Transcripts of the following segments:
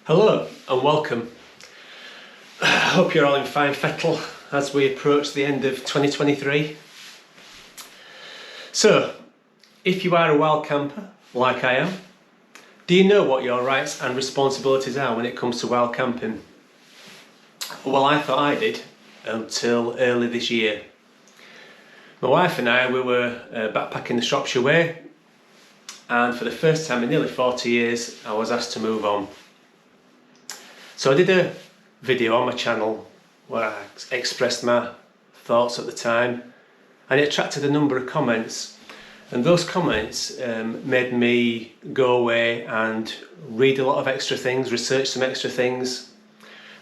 Hello and welcome. I hope you're all in fine fettle as we approach the end of 2023. So, if you are a wild camper, like I am, do you know what your rights and responsibilities are when it comes to wild camping? Well, I thought I did until early this year. My wife and I, we were backpacking the Shropshire Way, and for the first time in nearly 40 years, I was asked to move on. So I did a video on my channel where I expressed my thoughts at the time, and it attracted a number of comments, and those comments made me go away and read a lot of extra things, research some extra things.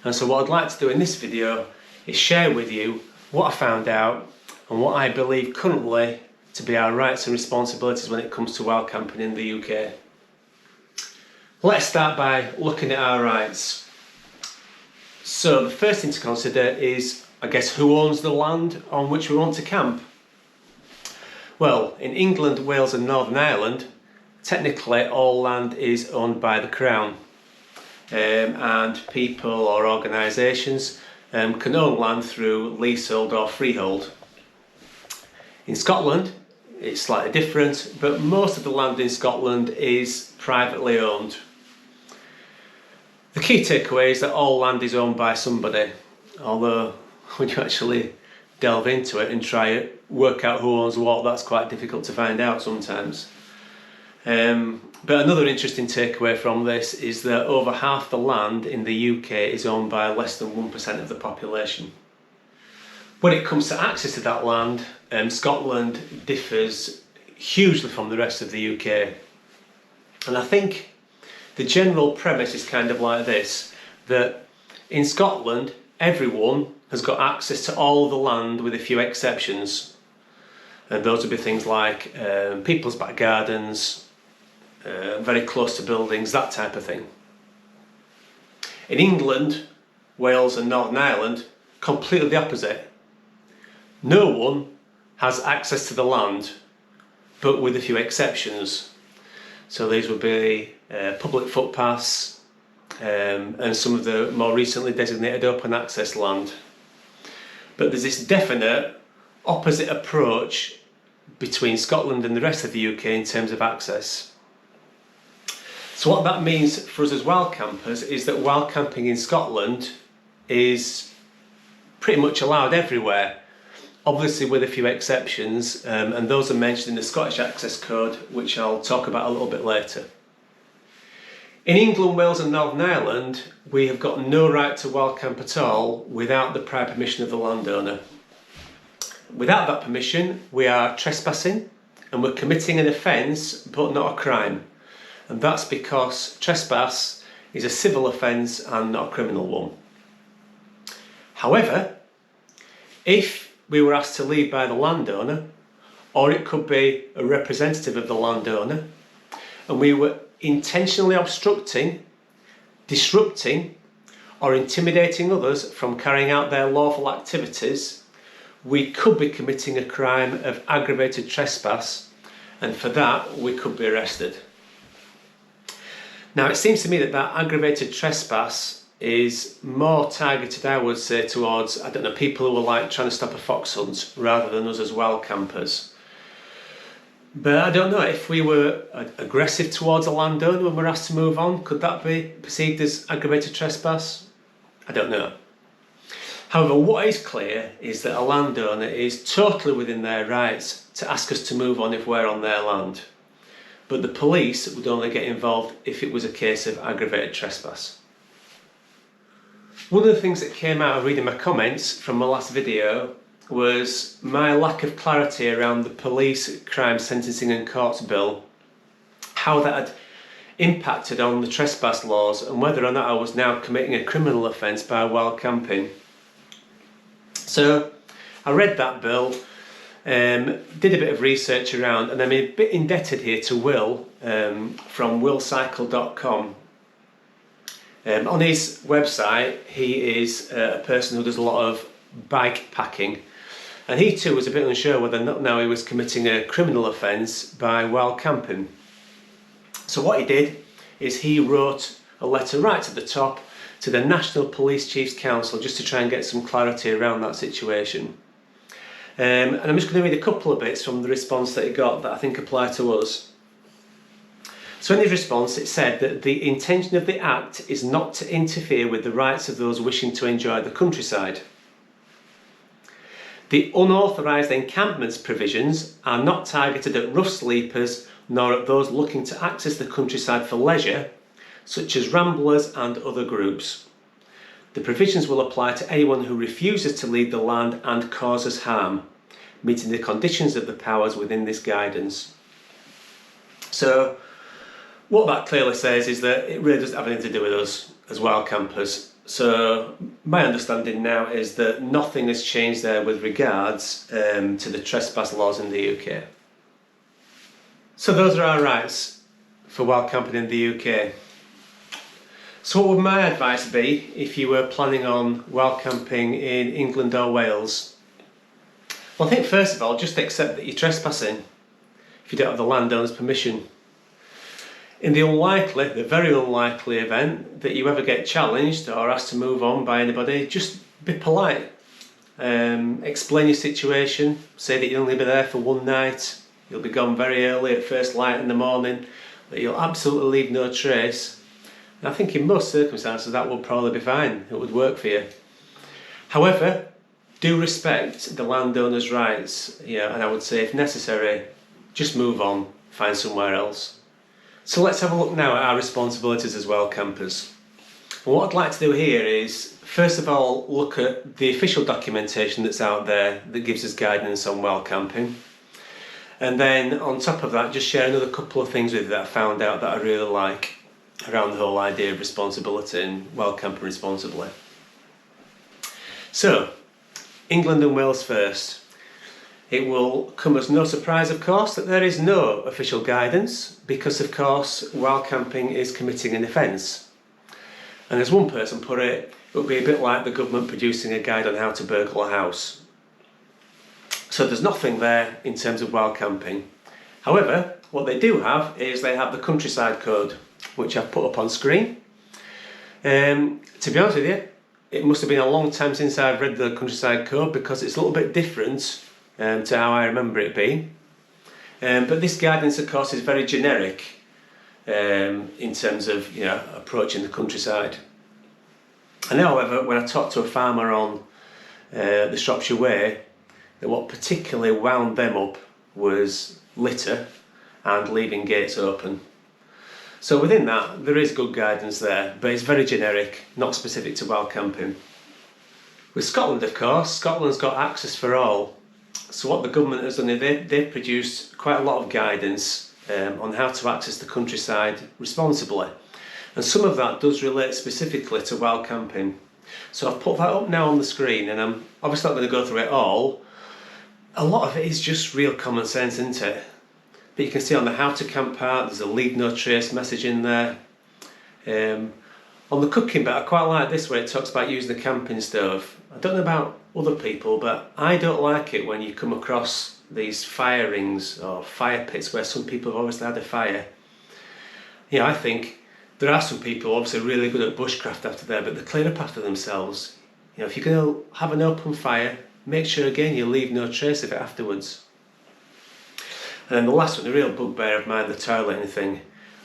And so what I'd like to do in this video is share with you what I found out and what I believe currently to be our rights and responsibilities when it comes to wild camping in the UK. Let's start by looking at our rights. So the first thing to consider is, I guess, who owns the land on which we want to camp? Well, in England, Wales and Northern Ireland, technically all land is owned by the Crown, and people or organisations can own land through leasehold or freehold. In Scotland, it's slightly different, but most of the land in Scotland is privately owned. The key takeaway is that all land is owned by somebody, although when you actually delve into it and try to work out who owns what, that's quite difficult to find out sometimes. But another interesting takeaway from this is that over half the land in the UK is owned by less than 1% of the population. When it comes to access to that land, Scotland differs hugely from the rest of the UK. And I think the general premise is kind of like this, that in Scotland everyone has got access to all the land with a few exceptions. And those would be things like people's back gardens, very close to buildings, that type of thing. In England, Wales and Northern Ireland, completely the opposite. No one has access to the land, but with a few exceptions. So these would be public footpaths and some of the more recently designated open access land. But there's this definite opposite approach between Scotland and the rest of the UK in terms of access. So what that means for us as wild campers is that wild camping in Scotland is pretty much allowed everywhere, obviously with a few exceptions, and those are mentioned in the Scottish Access Code, which I'll talk about a little bit later. In England, Wales and Northern Ireland, we have got no right to wild camp at all without the prior permission of the landowner. Without that permission, we are trespassing and we're committing an offence but not a crime. And that's because trespass is a civil offence and not a criminal one. However, if we were asked to leave by the landowner, or it could be a representative of the landowner, and we were intentionally obstructing, disrupting, or intimidating others from carrying out their lawful activities, we could be committing a crime of aggravated trespass, and for that we could be arrested. Now, it seems to me that aggravated trespass is more targeted, I would say, towards, I don't know, people who are like trying to stop a fox hunt rather than us as wild campers. But I don't know, if we were aggressive towards a landowner when we're asked to move on, could that be perceived as aggravated trespass? I don't know. However, what is clear is that a landowner is totally within their rights to ask us to move on if we're on their land. But the police would only get involved if it was a case of aggravated trespass. One of the things that came out of reading my comments from my last video was my lack of clarity around the Police Crime Sentencing and Courts Bill, how that had impacted on the trespass laws and whether or not I was now committing a criminal offence by wild camping. So I read that bill, did a bit of research around, and I'm a bit indebted here to Will from willcycle.com. On his website, he is a person who does a lot of bike packing, and he too was a bit unsure whether or not now he was committing a criminal offence by wild camping. So what he did is he wrote a letter right to the top to the National Police Chiefs Council just to try and get some clarity around that situation. And I'm just going to read a couple of bits from the response that it got that I think apply to us. So in his response it said that the intention of the Act is not to interfere with the rights of those wishing to enjoy the countryside. The unauthorised encampments provisions are not targeted at rough sleepers nor at those looking to access the countryside for leisure, such as ramblers and other groups. The provisions will apply to anyone who refuses to leave the land and causes harm, meeting the conditions of the powers within this guidance. So what that clearly says is that it really doesn't have anything to do with us as wild campers. So my understanding now is that nothing has changed there with regards to the trespass laws in the UK. So those are our rights for wild camping in the UK. So what would my advice be if you were planning on wild camping in England or Wales? Well, I think first of all, just accept that you're trespassing if you don't have the landowner's permission. In the very unlikely event that you ever get challenged or asked to move on by anybody, just be polite. Explain your situation, say that you'll only be there for one night, you'll be gone very early at first light in the morning, that you'll absolutely leave no trace. And I think in most circumstances that would probably be fine, it would work for you. However, do respect the landowner's rights, and I would say if necessary, just move on, find somewhere else. So let's have a look now at our responsibilities as wild campers. And what I'd like to do here is, first of all, look at the official documentation that's out there that gives us guidance on wild camping. And then on top of that, just share another couple of things with you that I found out that I really like around the whole idea of responsibility and wild camping responsibly. So, England and Wales first. It will come as no surprise, of course, that there is no official guidance because, of course, wild camping is committing an offence. And as one person put it, it would be a bit like the government producing a guide on how to burgle a house. So there's nothing there in terms of wild camping. However, what they do have is they have the countryside code, which I've put up on screen. To be honest with you, it must have been a long time since I've read the countryside code because it's a little bit different to how I remember it being. But this guidance, of course, is very generic in terms of approaching the countryside. And however, when I talked to a farmer on the Shropshire Way, that what particularly wound them up was litter and leaving gates open. So within that, there is good guidance there, but it's very generic, not specific to wild camping. With Scotland, of course, Scotland's got access for all. So what the government has done is they've produced quite a lot of guidance on how to access the countryside responsibly. And some of that does relate specifically to wild camping. So I've put that up now on the screen, and I'm obviously not going to go through it all. A lot of it is just real common sense, isn't it? But you can see on the how to camp part, there's a leave no trace message in there. On the cooking bit, I quite like this where it talks about using the camping stove. I don't know about other people, but I don't like it when you come across these fire rings or fire pits where some people have obviously had a fire. I think there are some people obviously really good at bushcraft after there, but they clean up after themselves. If you're going to have an open fire, make sure again you leave no trace of it afterwards. And then the last one, the real bugbear of mine, the toileting thing.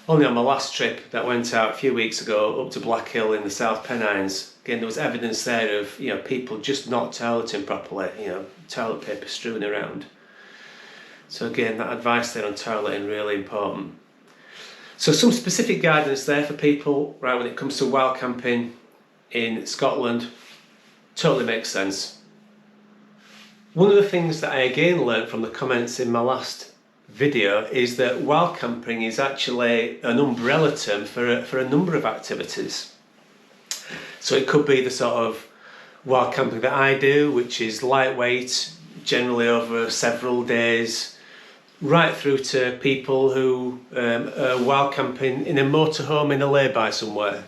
Only on my last trip that went out a few weeks ago up to Black Hill in the South Pennines, again there was evidence there of people just not toileting properly, toilet paper strewn around. So again, that advice there on toileting really important. So some specific guidance there for people, right, when it comes to wild camping in Scotland, totally makes sense. One of the things that I again learned from the comments in my last video is that wild camping is actually an umbrella term for a number of activities. So it could be the sort of wild camping that I do, which is lightweight, generally over several days, right through to people who are wild camping in a motorhome in a lay-by somewhere,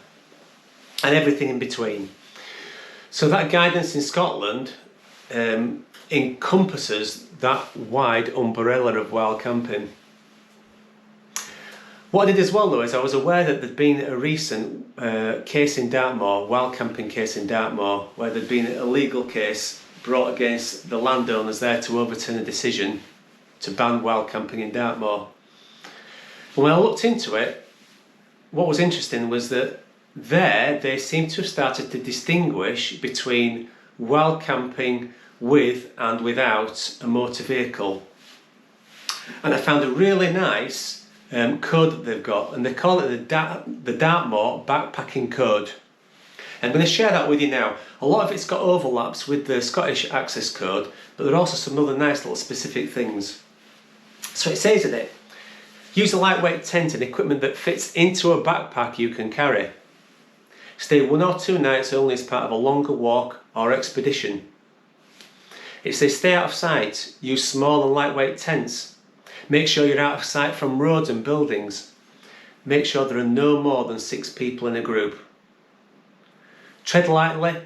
and everything in between. So that guidance in Scotland encompasses that wide umbrella of wild camping. What I did as well though is I was aware that there'd been a recent case in Dartmoor, wild camping case in Dartmoor, where there'd been a legal case brought against the landowners there to overturn a decision to ban wild camping in Dartmoor. And when I looked into it, what was interesting was that there they seem to have started to distinguish between wild camping with and without a motor vehicle. And I found a really nice code that they've got, and they call it the Dartmoor Backpacking Code. I'm going to share that with you now. A lot of it's got overlaps with the Scottish Access Code, but there are also some other nice little specific things. So it says in it, use a lightweight tent and equipment that fits into a backpack you can carry. Stay 1 or 2 nights only as part of a longer walk or expedition. It says stay out of sight, use small and lightweight tents. Make sure you're out of sight from roads and buildings. Make sure there are no more than 6 people in a group. Tread lightly,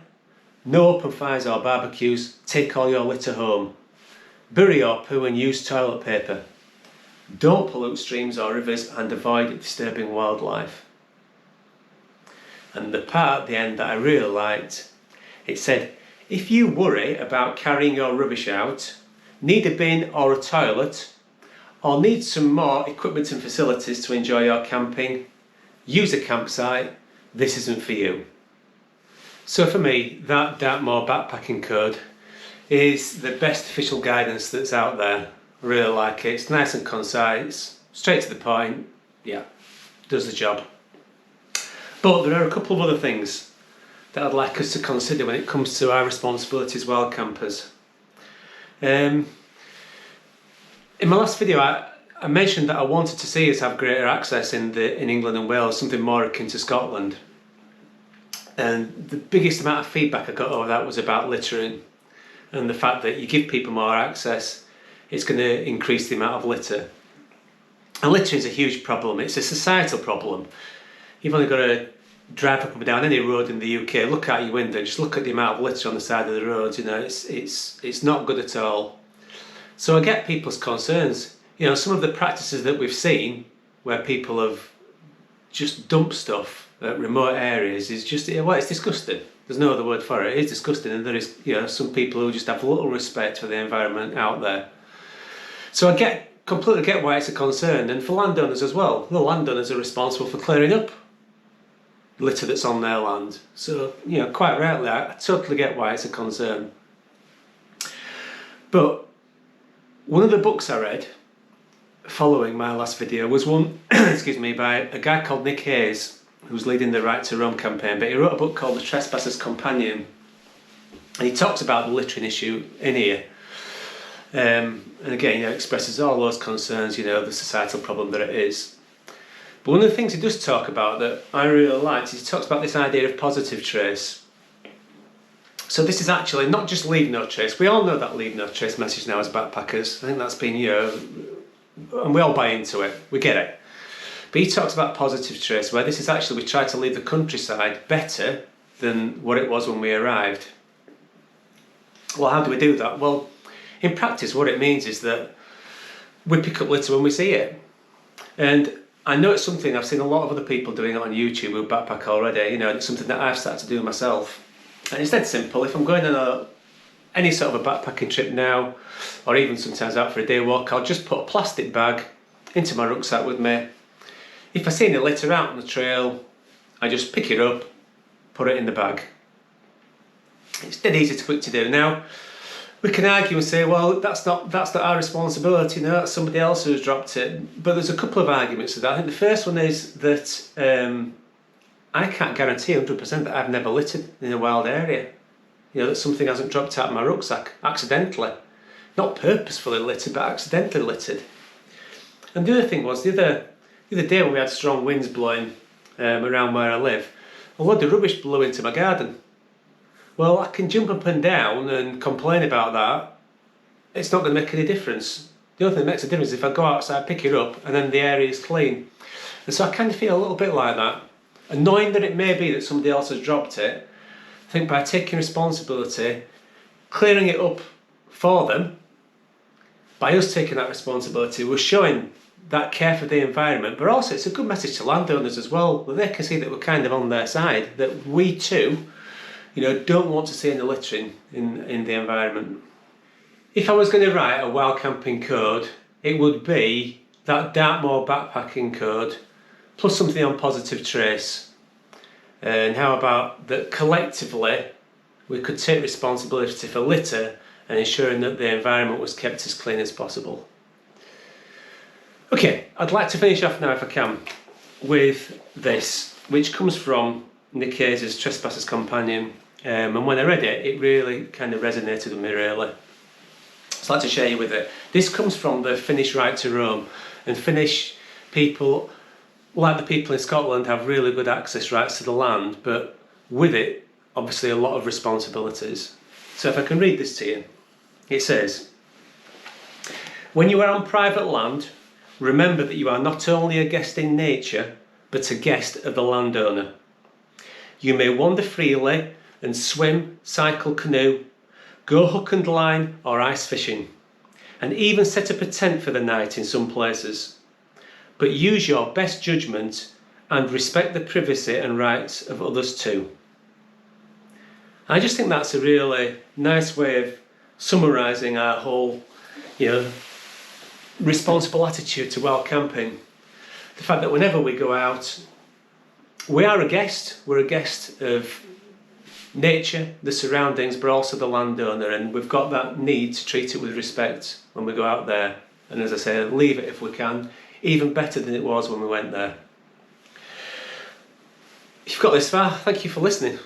no open fires or barbecues, take all your litter home. Bury your poo and use toilet paper. Don't pollute streams or rivers and avoid disturbing wildlife. And the part at the end that I really liked, it said, if you worry about carrying your rubbish out, need a bin or a toilet, or need some more equipment and facilities to enjoy your camping, use a campsite, this isn't for you. So for me, that Dartmoor Backpacking Code is the best official guidance that's out there. I really like it. It's nice and concise, straight to the point, yeah, does the job. But there are a couple of other things that I'd like us to consider when it comes to our responsibilities while campers. In my last video I mentioned that I wanted to see us have greater access in England and Wales, something more akin to Scotland. And the biggest amount of feedback I got over that was about littering, and the fact that you give people more access, it's going to increase the amount of litter. And litter is a huge problem. It's a societal problem. You've only got to drive up and down any road in the UK, look out your window, just look at the amount of litter on the side of the road. You know, it's not good at all. So I get people's concerns. You know, some of the practices that we've seen where people have just dumped stuff at remote areas is just, well, it's disgusting. There's no other word for it. It's disgusting, and there is, you know, some people who just have little respect for the environment out there. So I completely get why it's a concern, and for landowners as well. The landowners are responsible for clearing up litter that's on their land. So, you know, quite rightly, I totally get why it's a concern. But one of the books I read following my last video was one, excuse me, by a guy called Nick Hayes, who's leading the Right to Roam campaign, but he wrote a book called The Trespasser's Companion, and he talks about the littering issue in here. And again, you know, expresses all those concerns, you know, the societal problem that it is. But one of the things he does talk about that I really liked is he talks about this idea of positive trace. So this is actually not just leave no trace. We all know that leave no trace message now as backpackers. I think that's been, you know, and we all buy into it, we get it. But he talks about positive trace, where this is actually, we try to leave the countryside better than what it was when we arrived. Well, how do we do that? Well, in practice, what it means is that we pick up litter when we see it. And I know it's something, I've seen a lot of other people doing it on YouTube who backpack already, you know, it's something that I've started to do myself. And it's dead simple. If I'm going on any sort of a backpacking trip now, or even sometimes out for a day walk, I'll just put a plastic bag into my rucksack with me. If I see any litter out on the trail, I just pick it up, put it in the bag. It's dead easy to quick to do. Now, we can argue and say, well, that's not our responsibility, no, that's somebody else who's dropped it. But there's a couple of arguments to that. I think the first one is that I can't guarantee 100% that I've never littered in a wild area. You know, that something hasn't dropped out of my rucksack accidentally. Not purposefully littered, but accidentally littered. And the other thing was, the other day when we had strong winds blowing around where I live, a load of rubbish blew into my garden. Well, I can jump up and down and complain about that. It's not going to make any difference. The only thing that makes a difference is if I go outside, pick it up, and then the area is clean. And so I kind of feel a little bit like that. And knowing that it may be that somebody else has dropped it, I think by taking responsibility, clearing it up for them, by us taking that responsibility, we're showing that care for the environment, but also it's a good message to landowners as well, that they can see that we're kind of on their side, that we too, don't want to see any littering in the environment. If I was going to write a wild camping code, it would be that Dartmoor backpacking code, plus something on positive trace. And how about that collectively we could take responsibility for litter and ensuring that the environment was kept as clean as possible. Okay, I'd like to finish off now, if I can, with this, which comes from Nick Hayes' Trespass Companion. And when I read it, it really kind of resonated with me, really. So I'd like to share you with it. This comes from the Finnish right to roam. And Finnish people, like the people in Scotland, have really good access rights to the land, but with it, obviously a lot of responsibilities. So if I can read this to you, it says, "When you are on private land, remember that you are not only a guest in nature, but a guest of the landowner. You may wander freely and swim, cycle, canoe, go hook and line or ice fishing, and even set up a tent for the night in some places. But use your best judgment and respect the privacy and rights of others too." I just think that's a really nice way of summarising our whole, responsible attitude to wild camping. The fact that whenever we go out, we are a guest. We're a guest of nature, the surroundings, but also the landowner, and we've got that need to treat it with respect when we go out there. And as I say, leave it if we can, even better than it was when we went there. If you've got this far, thank you for listening.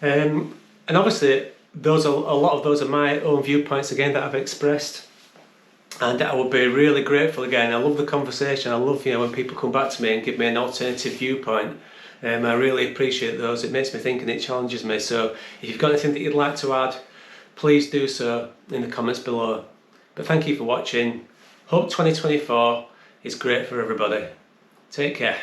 And obviously, a lot of those are my own viewpoints again that I've expressed. And I would be really grateful again. I love the conversation. I love when people come back to me and give me an alternative viewpoint. I really appreciate those. It makes me think and it challenges me. So if you've got anything that you'd like to add, please do so in the comments below. But thank you for watching. Hope 2024 is great for everybody. Take care.